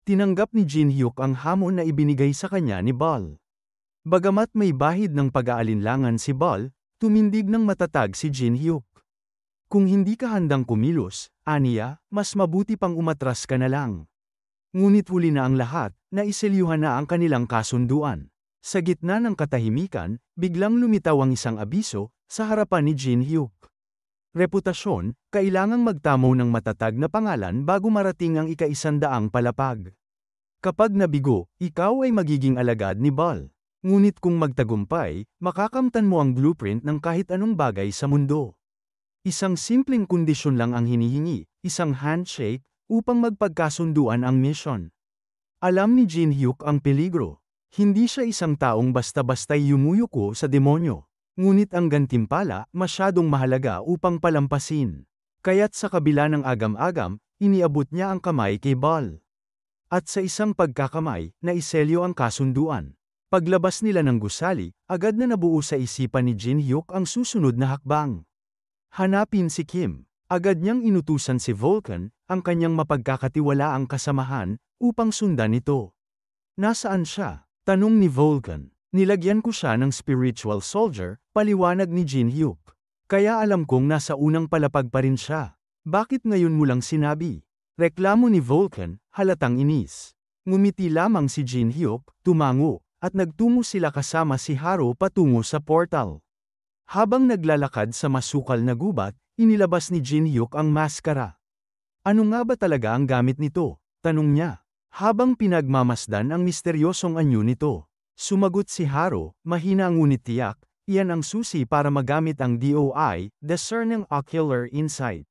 Tinanggap ni Jin Hyuk ang hamon na ibinigay sa kanya ni Bal. Bagamat may bahid ng pag-aalinlangan si Bal, tumindig ng matatag si Jin Hyuk. Kung hindi ka handang kumilos, aniya, mas mabuti pang umatras ka na lang. Ngunit huli na ang lahat, naiselyuhan na ang kanilang kasunduan. Sa gitna ng katahimikan, biglang lumitaw ang isang abiso, sa harapan ni Jin Hyuk. Reputasyon, kailangang magtamo ng matatag na pangalan bago marating ang ika-100 palapag. Kapag nabigo, ikaw ay magiging alagad ni Bal. Ngunit kung magtagumpay, makakamtan mo ang blueprint ng kahit anong bagay sa mundo. Isang simpleng kondisyon lang ang hinihingi, isang handshake, upang magpagkasunduan ang mission. Alam ni Jin Hyuk ang peligro. Hindi siya isang taong basta-basta'y yumuyuko sa demonyo. Ngunit ang gantimpala, masyadong mahalaga upang palampasin. Kaya't sa kabila ng agam-agam, iniabot niya ang kamay kay Bal. At sa isang pagkakamay, naiselyo ang kasunduan. Paglabas nila ng gusali, agad na nabuo sa isipan ni Jin Hyuk ang susunod na hakbang. Hanapin si Kim. Agad niyang inutusan si Vulcan, ang kanyang mapagkakatiwalaang kasamahan, upang sundan ito. Nasaan siya? Tanong ni Vulcan. Nilagyan ko siya ng spiritual soldier, paliwanag ni Jin Hyuk. Kaya alam kong nasa unang palapag pa rin siya. Bakit ngayon mo lang sinabi? Reklamo ni Vulcan, halatang inis. Ngumiti lamang si Jin Hyuk, tumango, at nagtungo sila kasama si Haro patungo sa portal. Habang naglalakad sa masukal na gubat, inilabas ni Jin Hyuk ang maskara. Ano nga ba talaga ang gamit nito? Tanong niya. Habang pinagmamasdan ang misteryosong anyo nito. Sumagot si Haro, mahina ngunit tiyak, iyan ang susi para magamit ang DOI, Discerning Ocular Insight.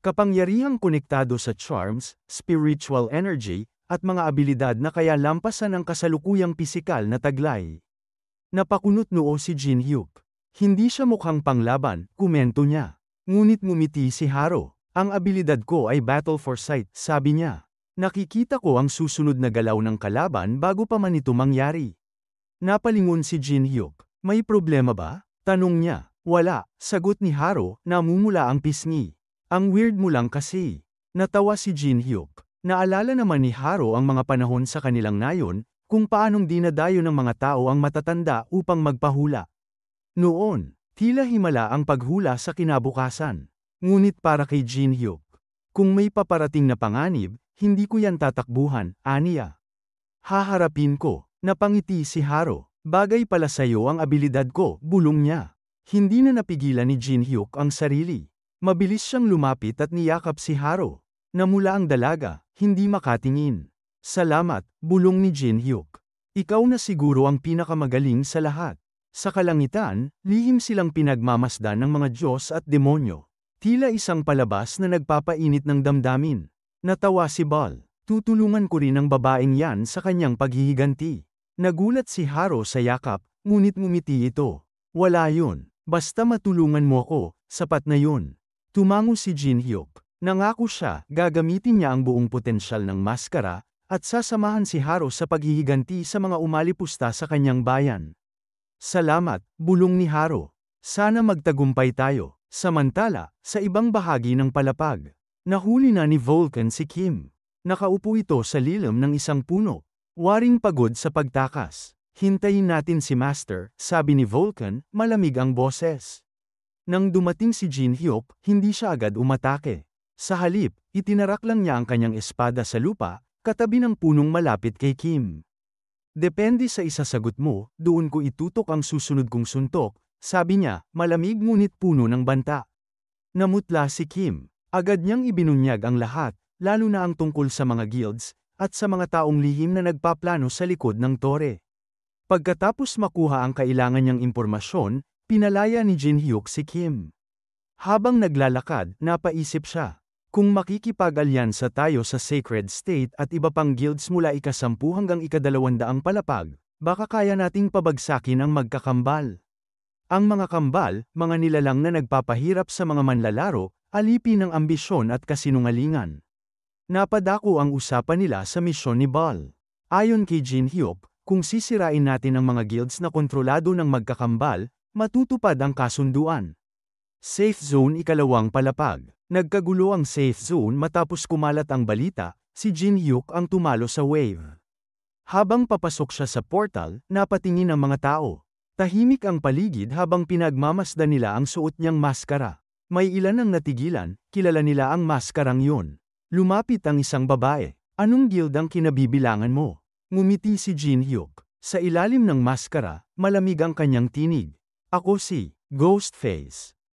Kapangyarihang konektado sa charms, spiritual energy, at mga abilidad na kaya lampasan ang kasalukuyang pisikal na taglay. Napakunot noo si Jin Hyuk. Hindi siya mukhang panglaban, komento niya. Ngunit ngumiti si Haro. Ang abilidad ko ay battle foresight, sabi niya. Nakikita ko ang susunod na galaw ng kalaban bago pa man ito mangyari. Napalingon si Jin Hyuk. May problema ba? Tanong niya. Wala, sagot ni Haro, namumula ang pisngi. Ang weird mo lang kasi. Natawa si Jin Hyuk. Naalala naman ni Haro ang mga panahon sa kanilang nayon, kung paanong dinadayo ng mga tao ang matatanda upang magpahula. Noon, tila himala ang paghula sa kinabukasan. Ngunit para kay Jin Hyuk, kung may paparating na panganib, hindi ko yan tatakbuhan, aniya. Haharapin ko, napangiti si Haro. Bagay pala sa'yo ang abilidad ko, bulong niya. Hindi na napigilan ni Jin Hyuk ang sarili. Mabilis siyang lumapit at niyakap si Haro. Namula ang dalaga, hindi makatingin. Salamat, bulong ni Jin Hyuk. Ikaw na siguro ang pinakamagaling sa lahat. Sa kalangitan, lihim silang pinagmamasdan ng mga Diyos at demonyo. Tila isang palabas na nagpapainit ng damdamin. Natawa si Bal. Tutulungan ko rin ang babaeng yan sa kanyang paghihiganti. Nagulat si Haro sa yakap, ngunit ngumiti ito. Wala yun. Basta matulungan mo ako, sapat na yun. Tumango si Jin Hyuk. Nangako siya, gagamitin niya ang buong potensyal ng maskara, at sasamahan si Haro sa paghihiganti sa mga umalipusta sa kanyang bayan. Salamat, bulong ni Haro. Sana magtagumpay tayo. Samantala, sa ibang bahagi ng palapag, nahuli na ni Vulcan si Kim. Nakaupo ito sa lilim ng isang puno. Waring pagod sa pagtakas. Hintayin natin si Master, sabi ni Vulcan, malamig ang boses. Nang dumating si Jin Hyuk, hindi siya agad umatake. Sa halip, itinarak lang niya ang kanyang espada sa lupa, katabi ng punong malapit kay Kim. Depende sa isasagot mo, doon ko itutok ang susunod kong suntok, sabi niya, malamig ngunit puno ng banta. Namutla si Kim. Agad niyang ibinunyag ang lahat, lalo na ang tungkol sa mga guilds, at sa mga taong lihim na nagpaplano sa likod ng tore. Pagkatapos makuha ang kailangan niyang impormasyon, pinalaya ni Jin Hyuk si Kim. Habang naglalakad, napaisip siya. Kung makikipag-alyansa tayo sa Sacred State at iba pang guilds mula ika-10 hanggang ika-200 palapag, baka kaya nating pabagsakin ang magkakambal. Ang mga kambal, mga nilalang na nagpapahirap sa mga manlalaro, alipin ng ambisyon at kasinungalingan. Napadako ang usapan nila sa misyon ni Bal. Ayon kay Jin Hyuk, kung sisirain natin ang mga guilds na kontrolado ng magkakambal, matutupad ang kasunduan. Safe Zone ikalawang palapag. Nagkagulo ang safe zone matapos kumalat ang balita, Si Jin Hyuk ang tumalo sa wave. Habang papasok siya sa portal, napatingin ang mga tao. Tahimik ang paligid habang pinagmamasdan nila ang suot niyang maskara. May ilan ang natigilan, kilala nila ang maskarang yun. Lumapit ang isang babae. Anong guild ang kinabibilangan mo? Ngumiti si Jin Hyuk. Sa ilalim ng maskara, malamig ang kanyang tinig. Ako si Ghostface.